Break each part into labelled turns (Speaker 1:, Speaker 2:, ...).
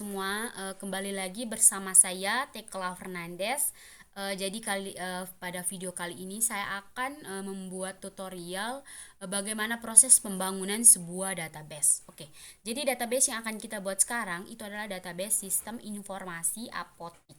Speaker 1: semua, kembali lagi bersama saya Tekla Fernandes. Jadi pada video kali ini saya akan membuat tutorial bagaimana proses pembangunan sebuah database. Oke, jadi database yang akan kita buat sekarang itu adalah database sistem informasi apotik.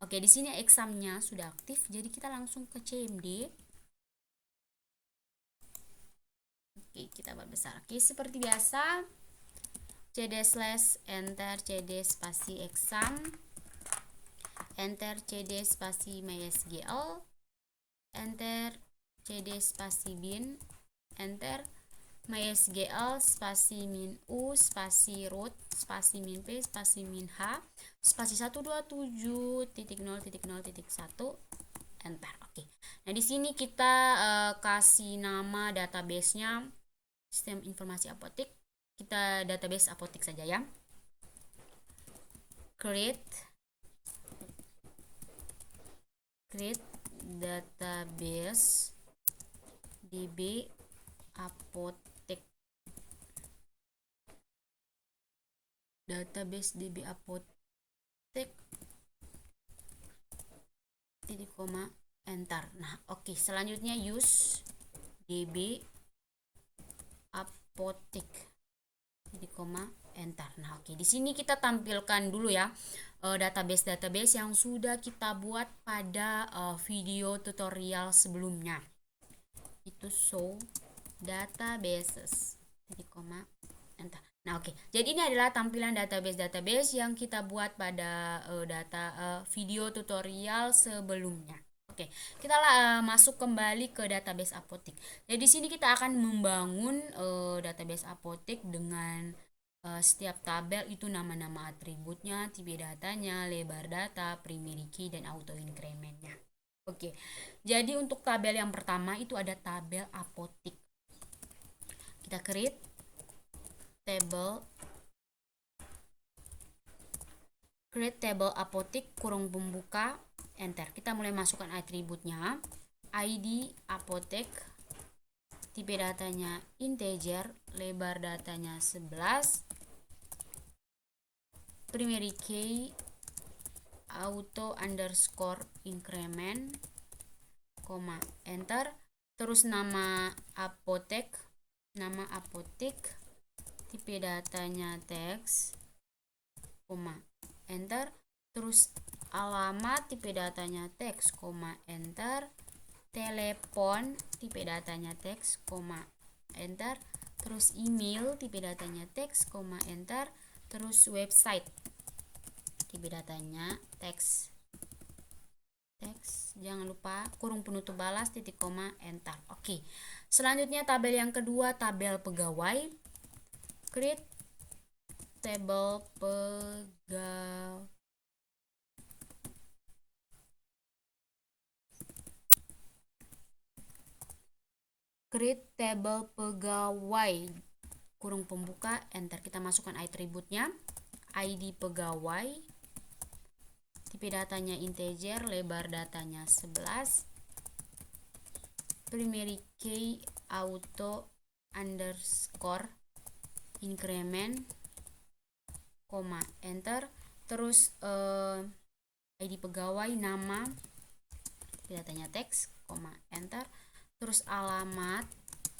Speaker 1: Oke, di sini examnya sudah aktif, jadi kita langsung ke CMD. Oke, kita buat besar. Oke, seperti biasa. cd/enter cd spasi exam, enter cd spasi mysql, enter cd spasi bin, enter mysql spasi min u spasi root spasi min p spasi min h spasi 127.0.0.1 enter. Oke. Nah, di sini kita kasih nama databasenya sistem informasi apotik. Kita database apotik saja ya. Create database db apotek. Database db apotek titik koma enter. Nah, oke, selanjutnya use db apotek titik koma enter. Nah, oke, di sini kita tampilkan dulu ya database yang sudah kita buat pada video tutorial sebelumnya. Itu show databases titik koma enter. Nah, oke. Jadi ini adalah tampilan database yang kita buat pada video tutorial sebelumnya. Oke, kita masuk kembali ke database apotik. Jadi di sini kita akan membangun database apotik dengan setiap tabel itu nama-nama atributnya, tipe datanya, lebar data, primary key, dan auto incrementnya. Oke, jadi untuk tabel yang pertama itu ada tabel apotik. Kita create table apotik kurung pembuka enter. Kita mulai masukkan atributnya, ID apotek, tipe datanya integer, lebar datanya 11, primary key auto underscore increment, enter. Terus nama apotek, tipe datanya teks, enter. Terus alamat, tipe datanya teks, enter. Telepon, tipe datanya teks, enter. Terus email, tipe datanya teks, enter. Terus website, tipe datanya teks, jangan lupa kurung penutup balas titik koma enter. Oke, selanjutnya tabel yang kedua, tabel pegawai. Create tabel pegawai. Create table pegawai kurung pembuka enter. Kita masukkan atributnya, ID pegawai, tipe datanya integer, lebar datanya 11, primary key auto underscore increment, enter. Terus ID pegawai, nama, tipe datanya teks, enter. Terus alamat,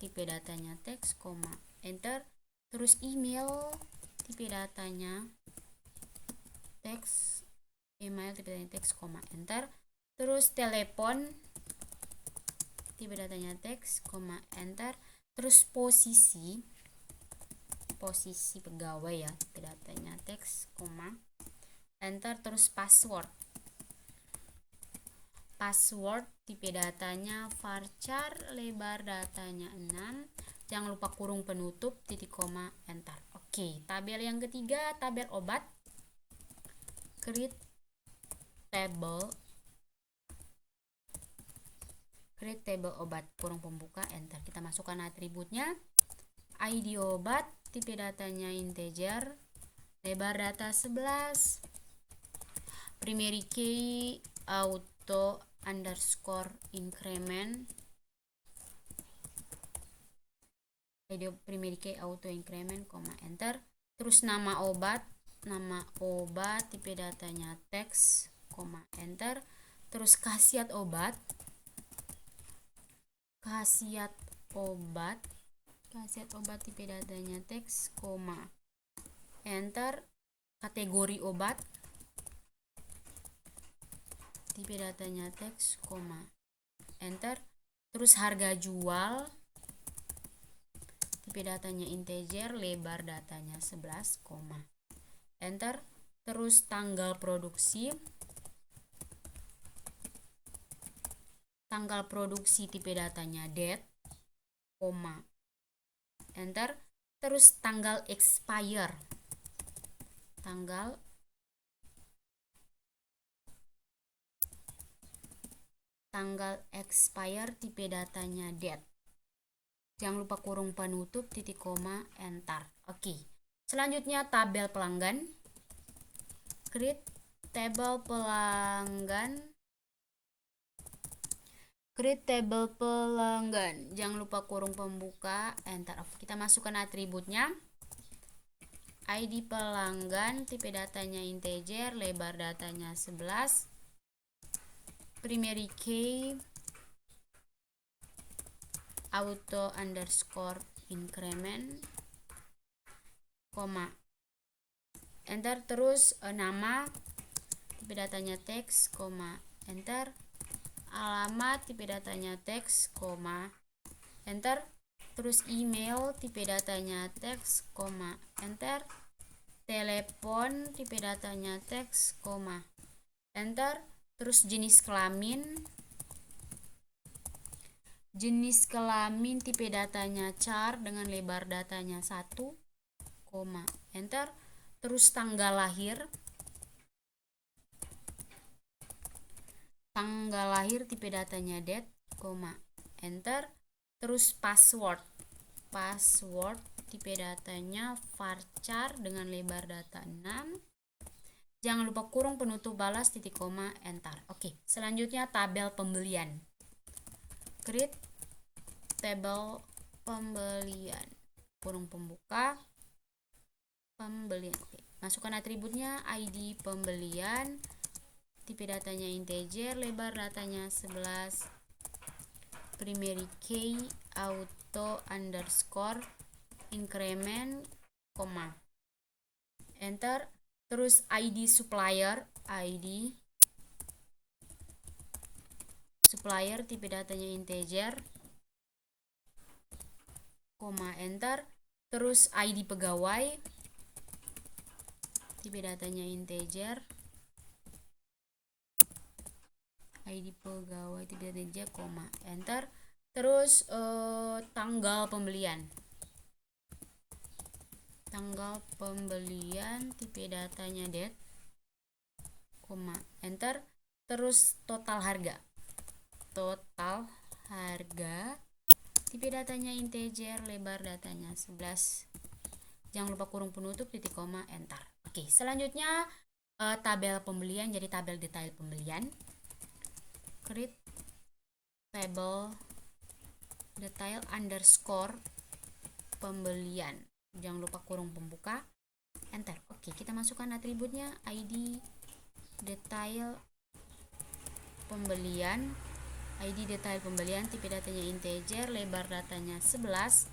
Speaker 1: tipe datanya teks, enter. Terus email, tipe datanya teks, email, tipe datanya teks, enter. Terus telepon, tipe datanya teks, enter. Terus posisi pegawai ya, tipe datanya teks, enter. Terus password, tipe datanya varchar, lebar datanya 6, jangan lupa kurung penutup titik koma enter. Oke, tabel yang ketiga, tabel obat. Create table obat kurung pembuka enter. Kita masukkan atributnya, ID obat, tipe datanya integer, lebar data 11, primary key auto underscore increment, primary key auto increment, enter. Terus nama obat, nama obat, tipe datanya teks, koma, enter. Terus khasiat obat, tipe datanya teks, koma, enter. Kategori obat, tipe datanya teks, koma, enter. Terus harga jual, tipe datanya integer, lebar datanya 11, koma, enter. Terus tanggal produksi, tipe datanya date, koma, enter. Terus tanggal expire, tipe datanya date. Jangan lupa kurung penutup, titik koma, enter. Oke. Selanjutnya tabel pelanggan. Create tabel pelanggan. Jangan lupa kurung pembuka, enter. Oke, kita masukkan atributnya. ID pelanggan, tipe datanya integer, lebar datanya 11. Primary key, auto underscore increment, koma, enter. Terus nama, tipe datanya teks, koma, enter. Alamat, tipe datanya teks, koma, enter. Terus email, tipe datanya teks, koma, enter. Telepon, tipe datanya teks, koma, enter. Terus jenis kelamin, tipe datanya char dengan lebar datanya 1, koma, enter. Terus tanggal lahir, tipe datanya date, koma, enter. Terus password, tipe datanya varchar dengan lebar data 6. Jangan lupa kurung penutup balas, titik koma, enter. Oke, selanjutnya tabel pembelian. Create tabel pembelian, kurung pembuka, pembelian. Oke, masukkan atributnya. ID pembelian, tipe datanya integer, lebar datanya 11. Primary key, auto underscore increment, koma, enter. Terus ID supplier, tipe datanya integer, koma, enter. Terus ID pegawai, tipe datanya integer, tipe datanya koma, enter. Terus tanggal pembelian, tipe datanya date, koma, enter. Terus total harga, tipe datanya integer, lebar datanya 11. Jangan lupa kurung penutup, titik koma, enter. Oke, selanjutnya tabel pembelian, jadi tabel detail pembelian. Create tabel detail underscore pembelian. Jangan lupa kurung pembuka, enter. Oke, kita masukkan atributnya. ID detail pembelian, tipe datanya integer, lebar datanya 11.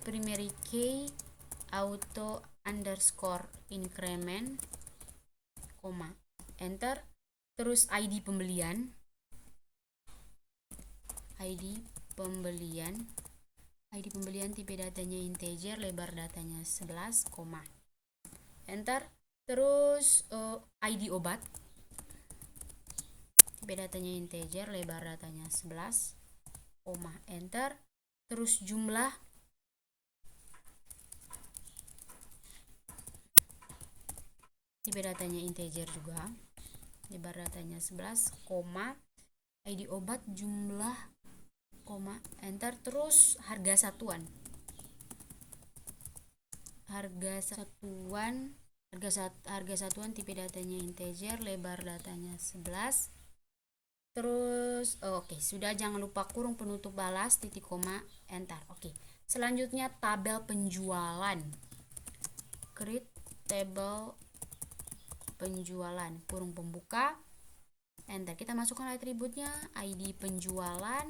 Speaker 1: Primary key, auto underscore increment, koma, enter. Terus ID pembelian, tipe datanya integer, lebar datanya 11, koma, enter. Terus ID obat, tipe datanya integer, lebar datanya 11, koma, enter. Terus jumlah, tipe datanya integer juga, lebar datanya 11, koma, ID obat jumlah, koma, enter. Terus harga satuan, tipe datanya integer, lebar datanya 11. Terus oke, sudah. Jangan lupa kurung penutup balas, titik koma, enter. Oke, selanjutnya tabel penjualan. Create tabel penjualan kurung pembuka, enter. Kita masukkan atributnya, ID penjualan,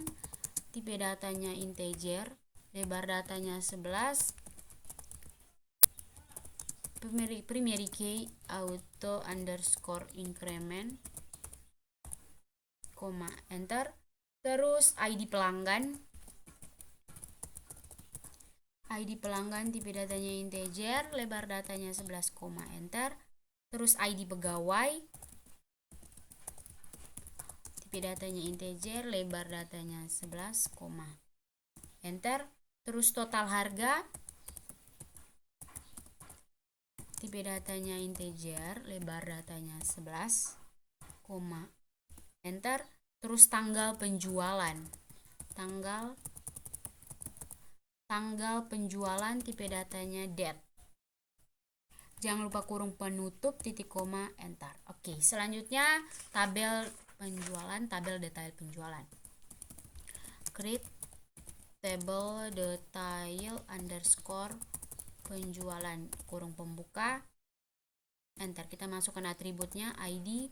Speaker 1: tipe datanya integer, lebar datanya 11, primary key auto underscore increment, koma, enter. Terus ID pelanggan, tipe datanya integer, lebar datanya 11, koma, enter. Terus ID pegawai, tipe datanya integer, lebar datanya 11, koma, enter. Terus total harga, tipe datanya integer, lebar datanya 11, koma, enter. Terus tanggal penjualan, tanggal penjualan, tipe datanya date, jangan lupa kurung penutup, titik koma, enter. Oke, selanjutnya tabel penjualan, tabel detail penjualan. Create table detail underscore penjualan kurung pembuka, enter. Kita masukkan atributnya, ID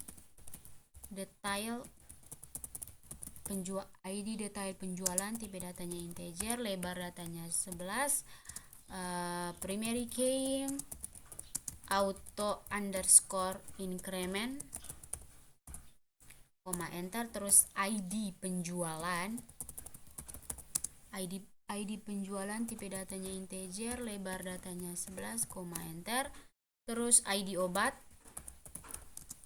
Speaker 1: detail penjualan, tipe datanya integer, lebar datanya 11, primary key auto underscore increment, koma, enter. Terus ID penjualan, tipe datanya integer, lebar datanya 11, koma, enter. Terus ID obat,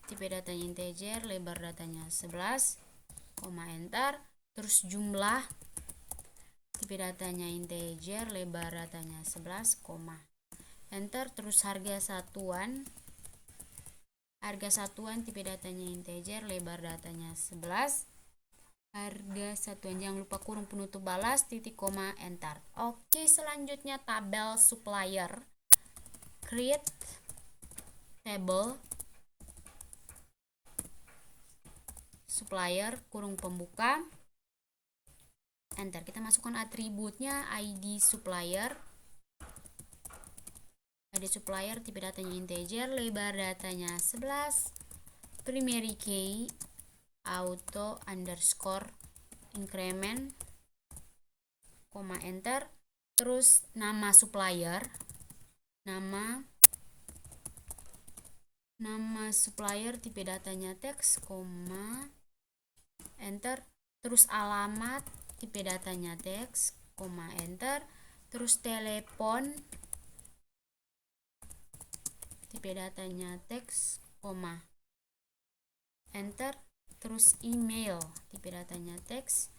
Speaker 1: tipe datanya integer, lebar datanya 11, koma, enter. Terus jumlah, tipe datanya integer, lebar datanya 11, koma, enter. Terus harga satuan, tipe datanya integer, lebar datanya 11, harga satuan, jangan lupa kurung penutup balas, titik koma, enter. Oke, selanjutnya tabel supplier. Create table supplier kurung pembuka, enter. Kita masukkan atributnya, ID supplier, tipe datanya integer, lebar datanya 11, primary key auto underscore increment, koma, enter. Terus nama supplier, nama supplier, tipe datanya teks, koma, enter. Terus alamat, tipe datanya teks, koma, enter. Terus telepon, tipe datanya teks, koma, enter. Terus email, tipe datanya teks,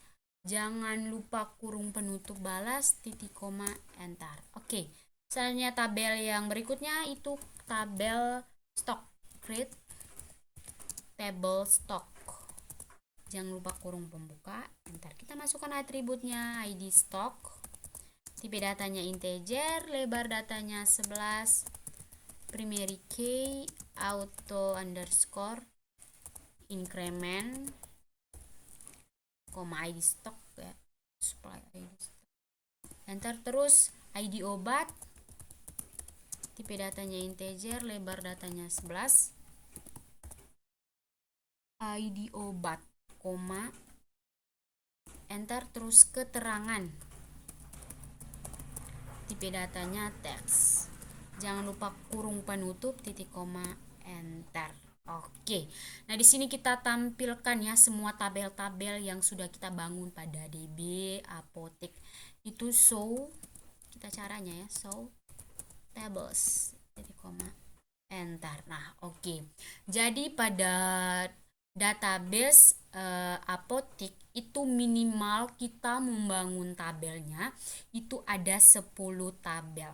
Speaker 1: jangan lupa kurung penutup balas, titik koma, enter. Oke, selanjutnya tabel yang berikutnya itu tabel stok. Create table stock, jangan lupa kurung pembuka, enter. Kita masukkan atributnya, ID stock, tipe datanya integer, lebar datanya 11, primary key auto underscore increment, koma, ID stock ya, supply ID stock, enter. Terus ID obat, tipe datanya integer, lebar datanya 11, ID obat, koma, enter. Terus keterangan, tipe datanya teks, jangan lupa kurung penutup, titik koma, enter. Oke, nah di sini kita tampilkan ya semua tabel-tabel yang sudah kita bangun pada DB Apotek. Itu show, kita caranya ya, show tables, titik koma, enter. Nah, oke. Jadi pada database Apotek itu minimal kita membangun tabelnya itu ada 10 tabel.